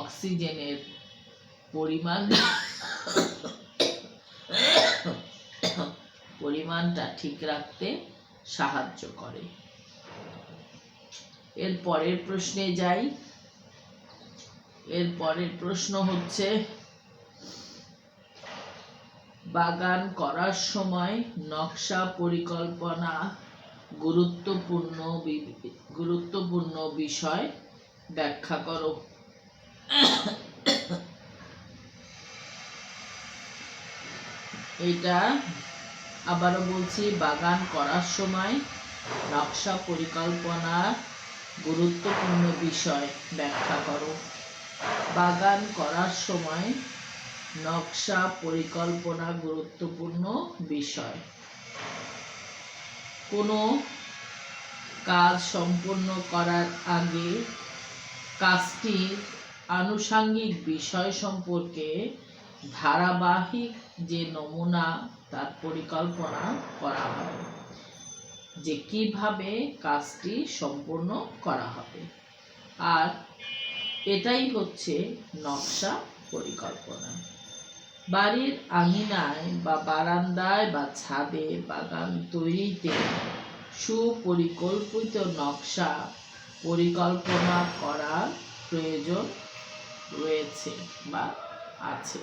[SPEAKER 1] অক্সিজেনের পরিমাণটা ঠিক রাখতে সাহায্য করে। এর পরের প্রশ্নে যাই। এর পরের প্রশ্ন হচ্ছে, বাগান করার সময় নকশা পরিকল্পনা গুরুত্বপূর্ণ বিষয় ব্যাখ্যা করো। এটা আবারও বলছি, বাগান করার সময় নকশা পরিকল্পনা গুরুত্বপূর্ণ বিষয় ব্যাখ্যা করো। বাগান করার সময় নকশা পরিকল্পনা গুরুত্বপূর্ণ বিষয়। কোনো কাজ সম্পূর্ণ করার আগে কাজটির আনুষঙ্গিক বিষয় সম্পর্কে ধারাবাহিক যে নমুনা তার পরিকল্পনা করা হবে, যে কিভাবে কাজটি সম্পূর্ণ করা হবে। আর এটাই হচ্ছে নকশা পরিকল্পনা। বাড়ির আঙিনায় বা বারান্দায় বা ছাদে বাগান তৈরিতে সুপরিকল্পিত নকশা পরিকল্পনা করার প্রয়োজন রয়েছে বা আছে।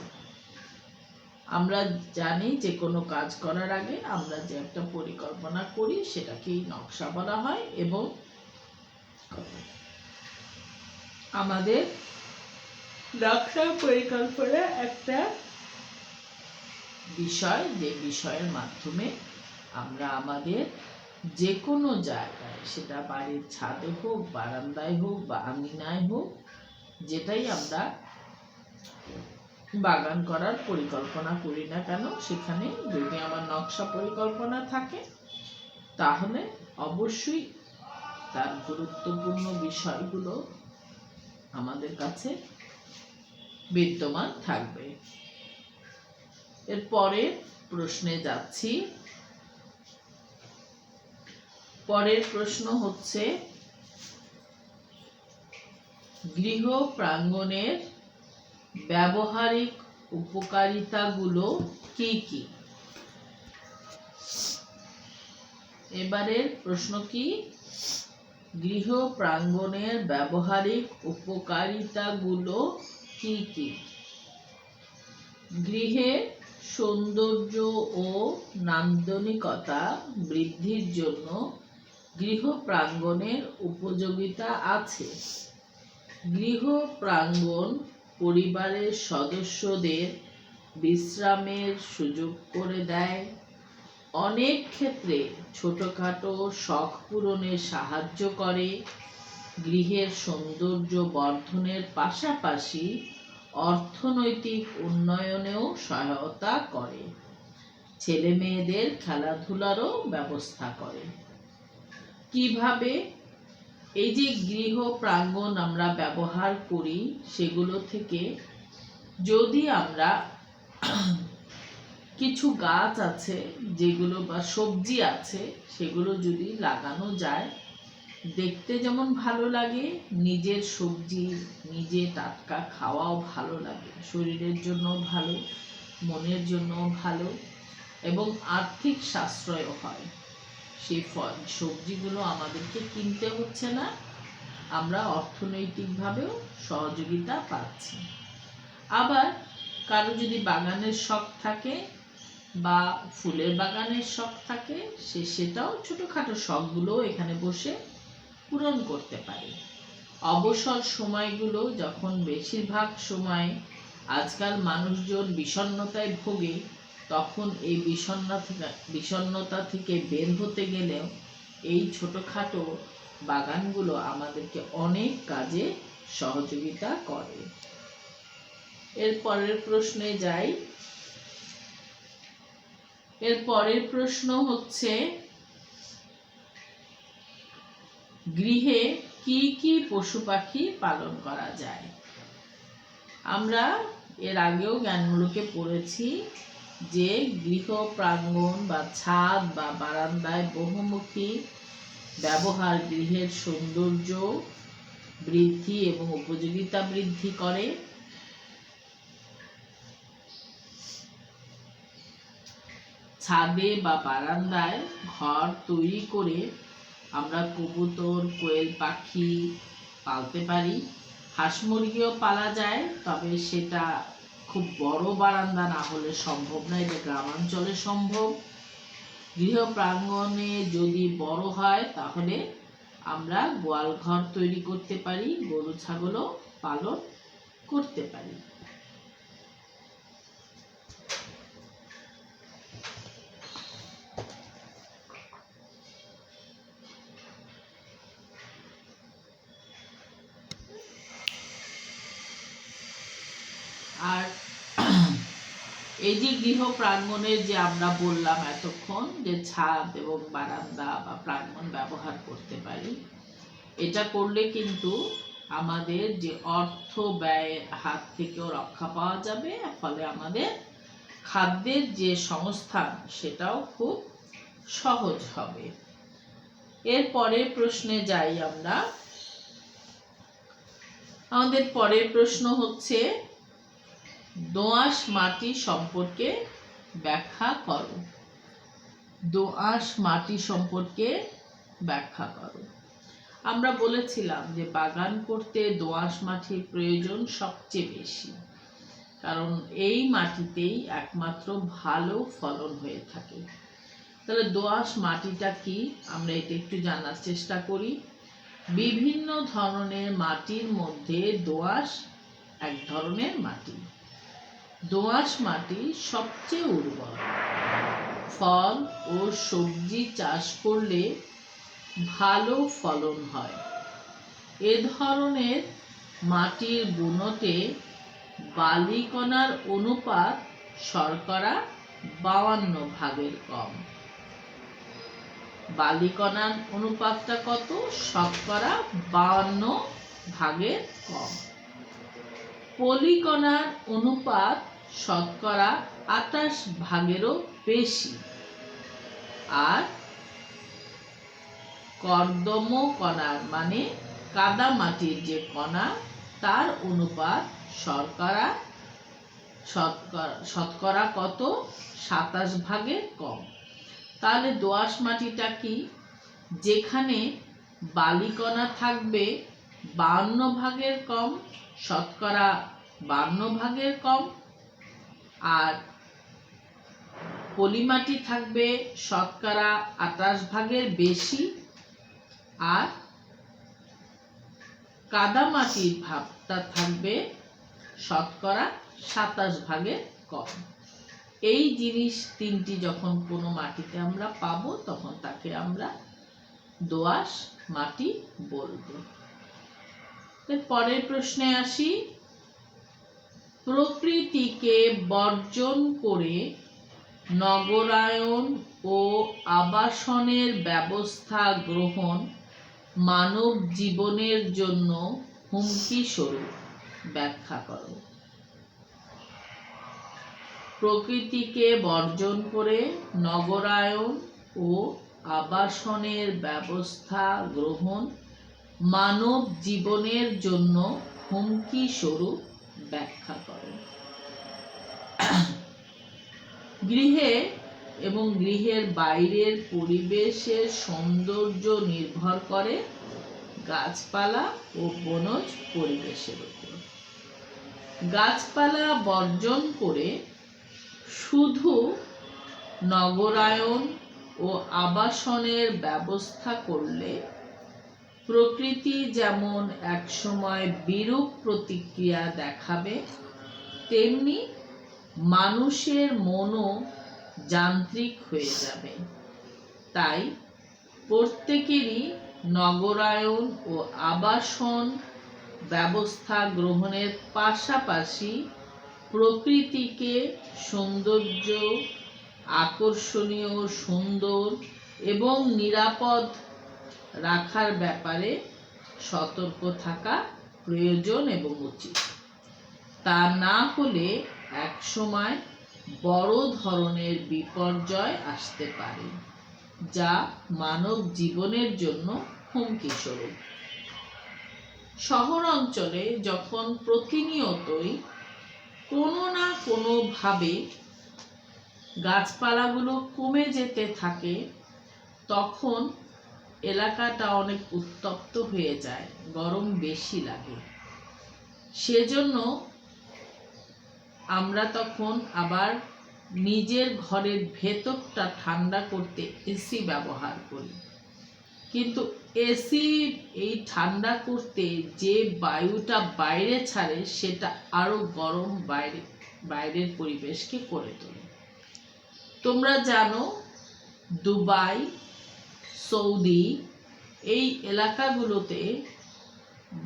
[SPEAKER 1] আমরা জানি যে কোনো কাজ করার আগে আমরা যে একটা পরিকল্পনা করি সেটাকেই নকশা বলা হয়, এবং আমাদের নকশা পরিকল্পনা একটা বিষয়, যে বিষয়ের মাধ্যমে আমরা আমাদের যে কোনো জায়গায়, সেটা বাড়ির ছাদে হোক, বারান্দায় হোক বা আঙিনায় হোক, যেটাই আমরা বাগান করার পরিকল্পনা করি না কেন, সেখানে যদি আমার নকশা পরিকল্পনা থাকে তাহলে অবশ্যই তার গুরুত্বপূর্ণ বিষয়গুলো আমাদের কাছে বিদ্যমান থাকবে। এরপরে প্রশ্নে যাচ্ছি। পরের প্রশ্ন হচ্ছে, গৃহ প্রাঙ্গণের ব্যবহারিক উপকারিতাগুলো কি কি? এবারের প্রশ্ন কি? গৃহ প্রাঙ্গণের ব্যবহারিক উপকারিতাগুলো কি কি? গৃহের সৌন্দর্য ও নান্দনিকতা বৃদ্ধির জন্য গৃহ প্রাঙ্গণের উপযোগিতা আছে। গৃহ প্রাঙ্গণ পরিবারের সদস্যদের বিশ্রামের সুযোগ করে দেয়। অনেক ক্ষেত্রে ছোটখাটো শখ পূরণে সাহায্য করে। গৃহের সৌন্দর্য বর্ধনের পাশাপাশি অর্থনৈতিক উন্নয়নেও সহায়তা করে। ছেলে মেয়েদের খেলাধুলারও ব্যবস্থা করে। কিভাবে? এই যে গৃহ প্রাঙ্গণ আমরা ব্যবহার করি, সেগুলো থেকে যদি আমরা কিছু গাছ আছে যেগুলো, বা সবজি আছে সেগুলো যদি লাগানো যায়, দেখতে যেমন ভালো লাগে, নিজের সবজি নিজে টাটকা খাওয়াও ভালো লাগে, শরীরের জন্য ভালো, মনের জন্য ভালো, এবং আর্থিক সাশ্রয়ও হয়। সেই সবজিগুলো আমাদেরকে কিনতে হচ্ছে না, আমরা অর্থনৈতিকভাবেও সহযোগিতা পাচ্ছি। আবার কারো যদি বাগানের শখ থাকে বা ফুলের বাগানের শখ থাকে, সেটাও ছোটখাটো শখগুলো এখানে বসে পূরণ করতে পারে। অবসর সময়গুলো যখন বেশিরভাগ সময় আজকাল মানুষজন বিষণ্ণতায় ভোগে, তখন এই বিষণ্ণতা থেকে বের হতে গেলেও এই ছোটখাটো বাগানগুলো আমাদেরকে অনেক কাজে সহযোগিতা করে। এর পরের প্রশ্নে যাই। এর পরের প্রশ্ন হচ্ছে, গৃহে কি কি পশু পাখি পালন করা যায়? আমরা এর আগেও জ্ঞানমূলকে পড়েছি যে গৃহ প্রাঙ্গণ বা ছাদ বা বারান্দায় বহুমুখী ব্যবহার গৃহের সৌন্দর্য বৃদ্ধি এবং উপযোগিতা বৃদ্ধি করে। ছাদে বা বারান্দায় ঘর তৈরি করে আমরা কবুতর, কোয়েল পাখি পালতে পারি। হাঁস মুরগিও পালা যায়, তবে সেটা খুব বড় বারান্দা না হলে সম্ভব না, এটা গ্রামাঞ্চলে সম্ভব। গৃহ প্রাঙ্গণে যদি বড় হয় তাহলে আমরা গোয়াল ঘর তৈরি করতে পারি, গরু ছাগলও পালন করতে পারি। আর এই যে গৃহ প্রাঙ্গণের যে আমরা বললাম এতক্ষণ যে ছাদ এবং বারান্দা বা প্রাঙ্গণ ব্যবহার করতে পারি, এটা করলে কিন্তু আমাদের যে অর্থ ব্যয়ের হাত থেকেও রক্ষা পাওয়া যাবে, ফলে আমাদের খাদ্যের যে সংস্থান সেটাও খুব সহজ হবে। এর পরের প্রশ্নে যাই আমরা। আমাদের পরের প্রশ্ন হচ্ছে, দোআঁশ মাটি সম্পর্কে ব্যাখ্যা করো। দোআঁশ মাটি সম্পর্কে ব্যাখ্যা করো। আমরা বলেছিলাম যে বাগান করতে দোআঁশ মাটির প্রয়োজন সবচেয়ে বেশি, কারণ এই মাটিতেই একমাত্র ভালো ফলন হয়ে থাকে। তাহলে দোআঁশ মাটিটা কি, আমরা এটা একটু জানার চেষ্টা করি। বিভিন্ন ধরনের মাটির মধ্যে দোআঁশ এক ধরনের মাটি। দোআঁশ মাটি সবচেয়ে উর্বর। ফল ও সবজি চাষ করলে ভালো ফলন হয়। এ ধরনের মাটির গুণতে বালিকণার অনুপাত শতকরা 52 কম। বালিকণার অনুপাতটা কত? শতকরা 52 কম। পলিকণার অনুপাত শতকরা 28 বেশি। আর কর্দম কণার মানে কাদা মাটির যে কণা, তার অনুপাত শতকরা কত? 27 কম। তাহলে দোআঁশ মাটিটা কি? যেখানে বালিকণা থাকবে 52 কম, শতকরা 52 কম, আর পলিমাটি থাকবে শতকরা 28 বেশি, আর কাদামাটির ভাগটা থাকবে শতকরা 27 কম। এই জিনিস তিনটি যখন কোনো মাটিতে আমরা পাবো, তখন তাকে আমরা দোআঁশ মাটি বলবো। পরের প্রশ্নে আসি। প্রকৃতিকে বর্জন করে নগরায়ন ও আবাসনের ব্যবস্থা গ্রহণ মানব জীবনের জন্য হুমকি স্বরূপ। ব্যাখ্যা করো। প্রকৃতিকে বর্জন করে নগরায়ন ও আবাসনের ব্যবস্থা গ্রহণ মানব জীবনের জন্য হুমকি স্বরূপ। ব্যাখ্যা করো। গৃহে এবং গৃহের বাইরের পরিবেশের সৌন্দর্য নির্ভর করে গাছপালা ও বনজ পরিবেশের উপর। গাছপালা বর্জন করে শুধু নগরায়ন ও আবাসনের ব্যবস্থা করলে প্রকৃতি যেমন একসময় বিরূপ প্রতিক্রিয়া দেখাবে, তেমনি মানুষের মনও যান্ত্রিক হয়ে যাবে। তাই প্রত্যেকেরই নগরায়ন ও আবাসন ব্যবস্থা গ্রহণের পাশাপাশি প্রকৃতিকে সৌন্দর্য, আকর্ষণীয়, সুন্দর এবং নিরাপদ রাখার ব্যাপারে সতর্ক থাকা প্রয়োজন এবং উচিত। তা না হলে একসময় বড় ধরনের বিপর্যয় আসতে পারে, যা মানব জীবনের জন্য হুমকি স্বরূপ। শহর অঞ্চলে যখন প্রতিনিয়তই কোনো না কোনোভাবে গাছপালাগুলো কমে যেতে থাকে, তখন এলাকাটা অনেক উত্তপ্ত হয়ে যায়, গরম বেশি লাগে। সেজন্য আমরা তখন আবার নিজের ঘরের ভেতরটা ঠান্ডা করতে এসি ব্যবহার করি। কিন্তু এসি এই ঠান্ডা করতে যে বায়ুটা বাইরে ছাড়ে, সেটা আরো গরম বাইরের পরিবেশকে করে তোলে। তোমরা জানো, দুবাই, সৌদি এই এলাকাগুলোতে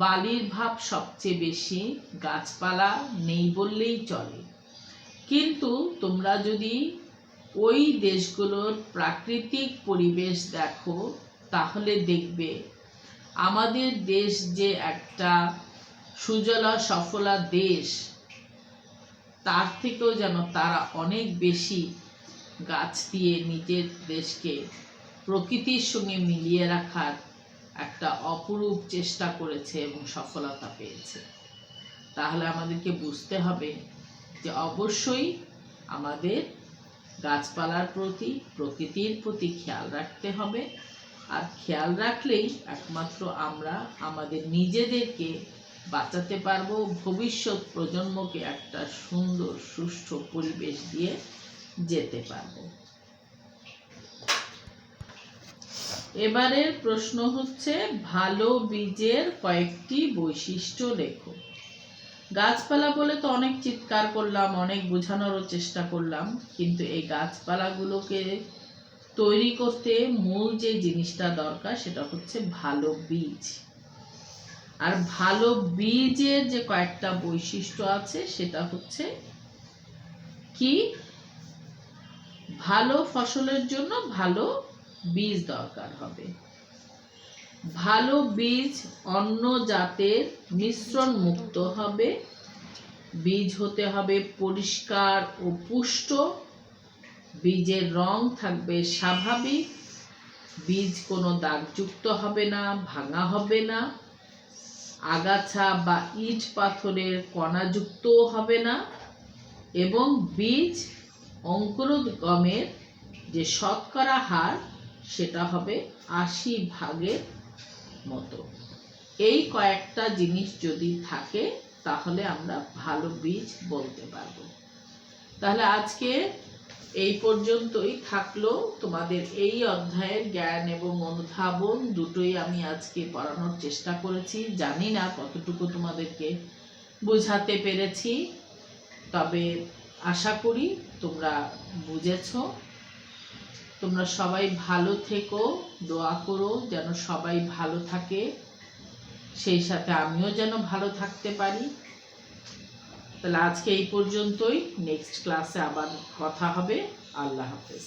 [SPEAKER 1] বালির ভাব সবচেয়ে বেশি, গাছপালা নেই বললেই চলে। কিন্তু তোমরা যদি ওই দেশগুলোর প্রাকৃতিক পরিবেশ দেখো, তাহলে দেখবে আমাদের দেশ যে একটা সুজলা সফলা দেশ, তার থেকেও যেন তারা অনেক বেশি গাছ দিয়ে নিজের দেশকে প্রকৃতির সঙ্গে মিলিয়ে রাখার একটা অপরূপ চেষ্টা করেছে এবং সফলতা পেয়েছে। তাহলে আমাদেরকে বুঝতে হবে যে অবশ্যই আমাদের গাছপালার প্রতি, প্রকৃতির প্রতি খেয়াল রাখতে হবে। আর খেয়াল রাখলেই একমাত্র আমরা আমাদের নিজেদেরকে বাঁচাতে পারবো, ভবিষ্যৎ প্রজন্মকে একটা সুন্দর সুষ্ঠু পরিবেশ দিয়ে যেতে পারবো। এবারের প্রশ্ন হচ্ছে, ভালো বীজের কয়েকটি বৈশিষ্ট্য লেখো। গাছপালা বলে তো অনেক চিৎকার করলাম, অনেক বোঝানোরও চেষ্টা করলাম, কিন্তু এই গাছপালাগুলোকে তৈরি করতে মূল যে জিনিসটা দরকার সেটা হচ্ছে ভালো বীজ। আর ভালো বীজের যে কয়েকটা বৈশিষ্ট্য আছে সেটা হচ্ছে কি, ভালো ফসলের জন্য ভালো বীজ দরকার হবে। ভালো বীজ অন্য জাতের মিশ্রণ মুক্ত হবে। বীজ হতে হবে পরিষ্কার ও পুষ্ট। বীজের রং থাকবে স্বাভাবিক। বীজ কোনো দাগযুক্ত হবে না, ভাঙা হবে না, আগাছা বা ইট পাথরের কণাযুক্ত হবে না, এবং বীজ অঙ্কুরোদ্গমের যে শতকরা হার সেটা হবে 80% মতো। এই কয়েকটা জিনিস যদি থাকে তাহলে আমরা ভালো বীজ বলতে পারবো। তাহলে আজকে এই পর্যন্তই থাকলো। তোমাদের এই অধ্যায়ের জ্ঞান এবং অনুধাবন দুটোই আমি আজকে পড়ানোর চেষ্টা করেছি। জানি না কতটুকু তোমাদেরকে বোঝাতে পেরেছি, তবে আশা করি তোমরা বুঝেছো। তোমরা সবাই ভালো থেকো, দোয়া করো যেন সবাই ভালো থাকে, সেই সাথে আমিও যেন ভালো থাকতে পারি। তাহলে আজকে এই পর্যন্তই, নেক্সট ক্লাসে আবার কথা হবে। আল্লাহ হাফেজ।